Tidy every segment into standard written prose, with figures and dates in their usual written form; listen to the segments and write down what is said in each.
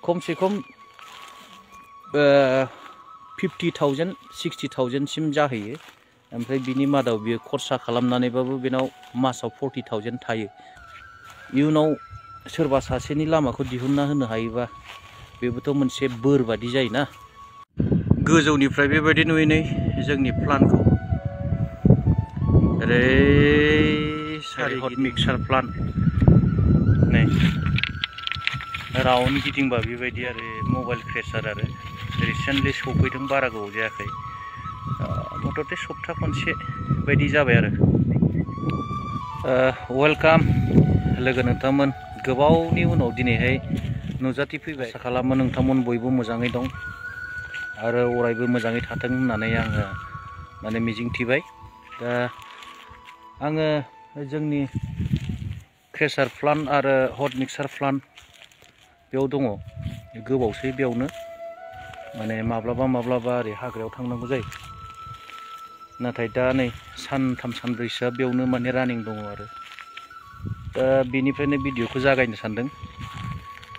खमसे खम 50,000 60,000 सिम जाहैयो ओमफ्राय बिनि मादाव बियो खरसा खालामनानैबाबो बेनाव मासाव 40,000 थायो इयुनाव सोरबा सासेनि लामाखौ दिहुनना होनो हायोबा बेबोथ' मोनसे बोर बादि जायोना गोजौनिफ्राय बेबायदि नुयै जोंनि प्लान्टखौ ओरै हट मिक्सार प्लान्ट नै राउन्ड गिदिंबा बेबायदि आरो मबाइल क्रेसार आरो रिसेन्टलि सफैदों बारा गोबाव जायाखै मथथे सप्ता खनसे बायदि जाबाय आरो वेलकाम लोगो नोंथांमोन गोबावनि उनाव दिनैहाय नुजाथिफैबाय आसा खालामो नोंथांमोन बयबो मोजाङै दं आरो अरायबो मोजाङै थाथों होननानै आङो माने मिजिंथिबाय दा आङो जोंनि क्रेसार प्लान्ट आरो हट मिक्सार प्लान्ट बेयाव दङ गोबावसै बेयावनो माने माब्लाबा ओरै हाग्रायाव थांनांगौ जायो नाथाय दा नै सानथाम सानब्रैसोआ बेयावनो माने रानिं दङ आरो दा बेनिफ्रायनो भिडिअखौ जागायनो सानदों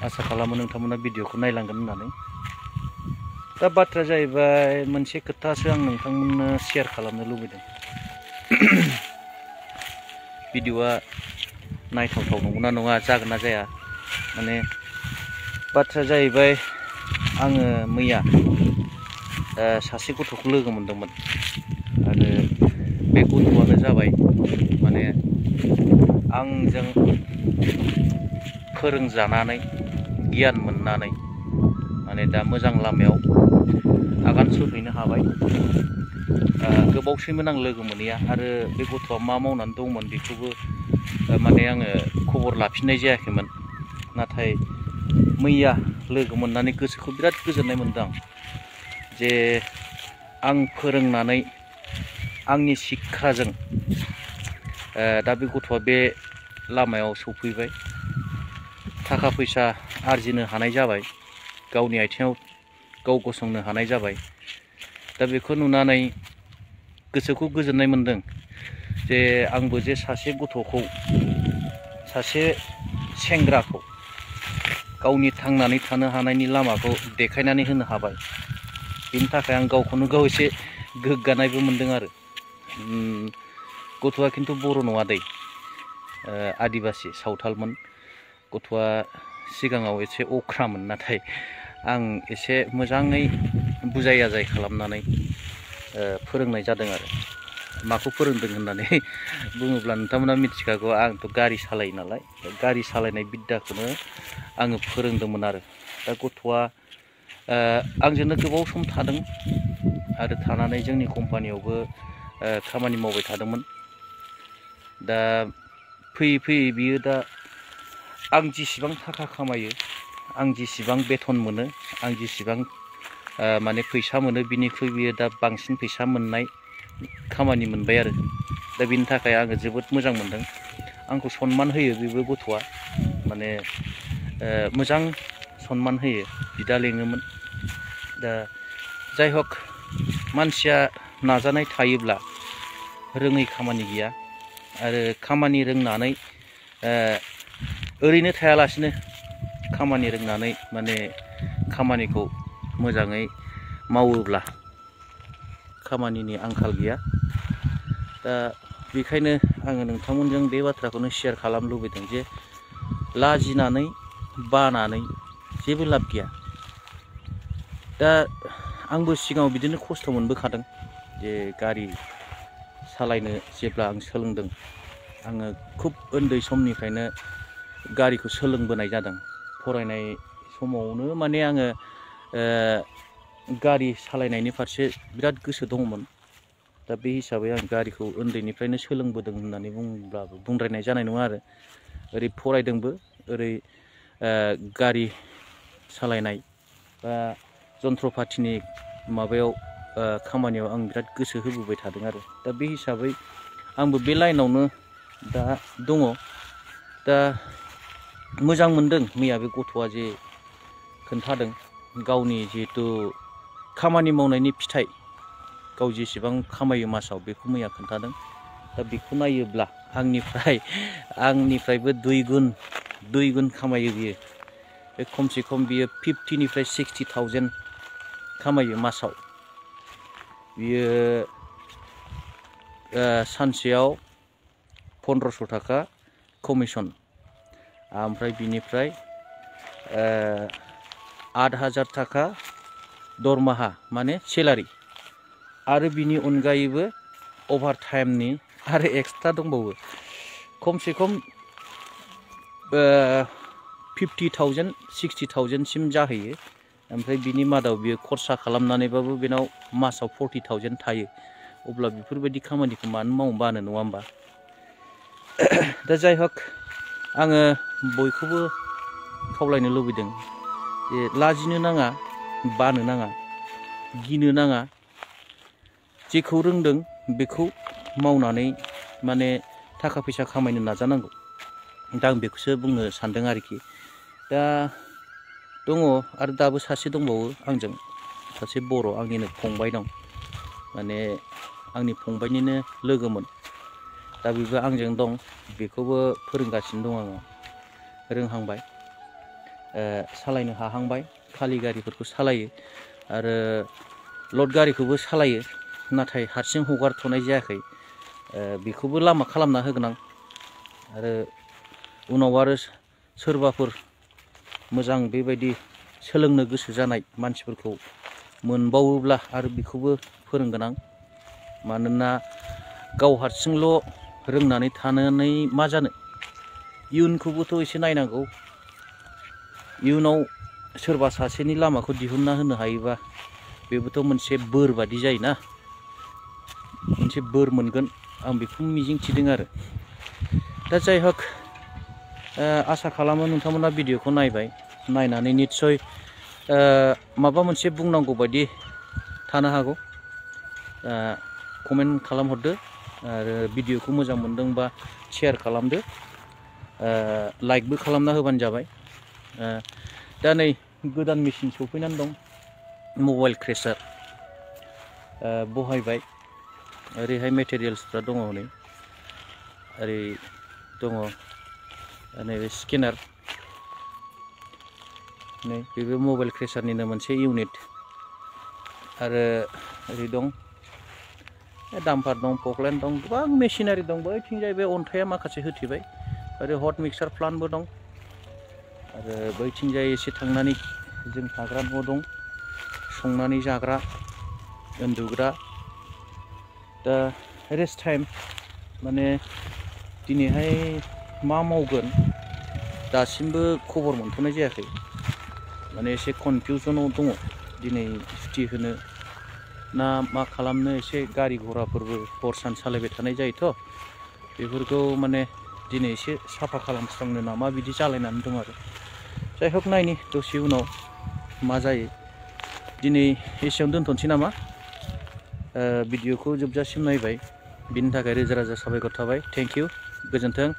आसा खालामो नोंथांमोना भिडिअखौ नायलांगोन होननानै दा बाथ्राया जाहैबाय मोनसे खोथासो आं नोंथांमोननो शेयार खालामनो लुबैदों भिडिअआ नायथावथाव नंगौना नङा जागोन ना जाया माने बाथ्राया जाहैबाय आङो मैया सासे गथ'खौ लोगो मोनदोंमोन आरो बे गथ'आनो जाबाय माने आंजों फोरोंजानानै गियान मोननानै माने दा मोजां लामायाव आगान सुरहैनो हाबाय गोबावसैमोन आं लोगो मोनैया आरो बे गथ'आ मा मावनानै दंमोन बेखौबो माने आङो खबर लाफिननाय जायाखैमोन नाथाय मैया लोगो मोननानै गोसोखौ बिराद गोजोननाय मोनदों आं जे आं फोरोंनानै आंनि शिक्षाजों दा बे गथ'आ बे लामायाव सफैबाय थाखा फैसा आरजिनो हानाय जाबाय गावनि आथिङाव गाव गसंनो हानाय जाबाय दा बेखौ नुनानै गोसोखौ गोजोननाय मोनदों जे आंबो जे सासे गथ'खौ सासे सेंग्राखौ गावनि थांनानै थानो हानायनि लामाखौ देखायनानै होनो हाबाय बेनि थाखाय आं गावखौनो गाव एसे गोग्गानायबो मोनदों आरो गथ'आ खिन्थु बर' नङा दै आदिबासि सावथालमोन गथ'आ सिगाङाव एसे अख्रामोन नाथाय आं एसे मोजाङै बुजाय आजाय खालामनानै फोरोंनाय जादों आरो माखौ फोरोंदों होननानै बुङोब्ला नोंथांमोना मिथिखागौ आंथ' गारि सालायो नालाय गारि सालायनाय बिद्दाखौनो आङो फोरोंदोंमोन आरो दा गथ'आ आंजोंनो गोबाव सम थादों आरो थानानै जोंनि कम्पानियावबो खामानि मावबाय थादोंमोन दा फैयै फैयै बियो दा आं जेसेबां थाखा खामायो आं जेसेबां बेथन मोनो आं जेसेबां माने फैसा मोनो बिनिख्रुइ बियो दा बांसिन फैसा मोननाय खामानि मोनबाय आरो दा बिनि थाखाय आङो जोबोद मोजां मोनदों आंखौ सनमान होयो बेबो गथ'आ माने मोजां सनमान होयो बिदा लेङोमोन दा जाय हक मानसिया नाजानाय थायोब्ला रोङै खामानि गैया आरो खामानि रोंनानै ओरैनो थायालासिनो खामानि रोंनानै माने खामानिखौ मोजाङै मावोब्ला खामानिनि आंखाल गैया दा बेखायनो आङो नोंथांमोनजों बे बाथ्राखौनो शेयार खालामनो लुबैदों जे लाजिनानै बानानै जेबो लाब गैया दा आंबो सिगाङाव बिदिनो खस्थ' मोनबोखादों जे गारि सालायनो जेब्ला आं सोलोंदों आङो खुब उन्दै समनिफ्रायनो गारिखौ सोलोंबोनाय जादों फरायनाय समावनो माने आङो गारि सालायनायनि फारसे बिराद गोसो दंमोन दा बे हिसाबै आं गारिखौ उन्दैनिफ्रायनो सोलोंबोदों होननानै बुंब्लाबो बुंद्रायनाय जानाय नङा आरो ओरै फरायदोंबो ओरै गारि सालायनाय बा जन्थ्रपातिनि माबायाव खामानियाव आं बिराद गोसो होबोबाय थादों आरो दा बे हिसाबै आंबो बे लाइनावनो दा दङ दा मोजां मोनदों मैया बे गथ'आ जे खोन्थादों गावनि जिहेथु खामानि मावनायनि फिथाइ गाव जेसेबां खामायो मासाव बेखौ मैया खोन्थादों दा बेखौ नायोब्ला आंनिफ्रायबो दुइ गुन खामायो बियो बे खमसे खम बियो 50 निफ्राय 60,000 खामायो मासाव। बियो सानसेयाव 1500 थाखा कमिसन, ओमफ्राय बिनिफ्राय 8,000 थाखा दरमाहा माने सेलारि, आरो बिनि अनगायैबो अभार टाइमनि आरो एक्सट्रा दंबावो। खमसे खम 50,000 60,000 सिम जाहैयो। ओमफ्राय बिनि मादाव बियो खरसा खालामनानैबाबो बेनाव मासाव 40,000 थायो। अब्ला बेफोरबायदि खामानिखौ मानो मावनो बानो, नङा होमबा? दा जाय हक, आङो बयखौबो खावलायनो लुबैदों जे लाजिनो नाङा, बानो नाङा, गिनो नाङा। जेखौ रोंदों बेखौ मावनानै माने थाखा फैसा खामायनो नाजानांगौ। दा आं बेखौसो बुंनो सानदों आरोखि। दा दङ आरो दाबो सासे दंबावो आंजों, सासे बर' आंनिनो फंबाय दं, माने आंनि फंबायनिनो लोगोमोन। दा बेबो आंजों दं, बेखौबो फोरोंगासिनो दं आङो। रोंहांबाय, सालायनो हाहांबाय, खालि गारिफोरखौ सालायो आरो लड गारिखौबो सालायो, नाथाय हारसिं हगारथ'नाय जायाखै। बेखौबो लामा खालामना होगोन आं। आरो उनाव आरो सोरबाफोर मोजां बेबायदि सोलोंनो गोसो जानाय मानसिफोरखौ मोनबावोब्ला आरो बेखौबो फोरोंगोन आं। मानोना गाव हारसिंल' रोंनानै थानानै मा जानो, इयुनखौबोथ' एसे नायनांगौ। इयुनाव सोरबा सासेनि लामाखौ दिहुनना होनो हायोबा बेबोथ' मोनसे बोर बादि जायोना, मोनसे बोर मोनगोन, आं बेखौ मिजिंथिदों आरो। दा जाय हक, आसा खालामो नोंथांमोना भिडिअखौ नायबाय, नायनानै निस्सय माबा मोनसे बुंनांगौ बायदि थानो हागौ। कमेन्ट खालामहरदो, आरो भिडिअखौ मोजां मोनदोंबा शेयार खालामदो, लाइकबो खालामना होबानो जाबाय। दा नै गोदान मेचिन सफैनानै दं, मबाइल क्रेसार बहायबाय। ओरैहाय मेटेरियेल्सफ्रा दङ, नै ओरै दङ नैबे स्केनार, नै बेबो मबाइल क्रेसारनिनो मोनसे इउनिट। आरो ओरै दं डाम्पार दं, पकलेन दं, गोबां मेसिनारि दं। बैथिंजाय बे अन्थाइया माखासे होथेबाय। ओरै हट मिक्सार प्लान्टबो दं। आरो बैथिंजाय एसे थांनानै जों थाग्रा न' दं, संनानै जाग्रा, उन्दुग्रा। दा रेस्ट टाइम, माने दिनैहाय मा मावगोन दासिमबो खबर मोनथ'नाय जायाखै। माने एसे कनफिउजनाव दङ, दिनै सुटि होनो ना मा खालामनो। एसे गारि घराफोरबो हर सान सालायबाय थानाय जायोथ', बेफोरखौ माने दिनै एसे साफा खालामस्रांनो नामा बिदि जालायनानै दं आरो। जाय हक, नायनि दसे उनाव मा जायो। दिनै एसेयावनो दोनथ'नोसै नामा? भिडिअखौ जोबजासिम नायबाय, बिनि थाखाय रोजा रोजा साबायखर थाबाय। थेंक इउ, गोजोन्थों।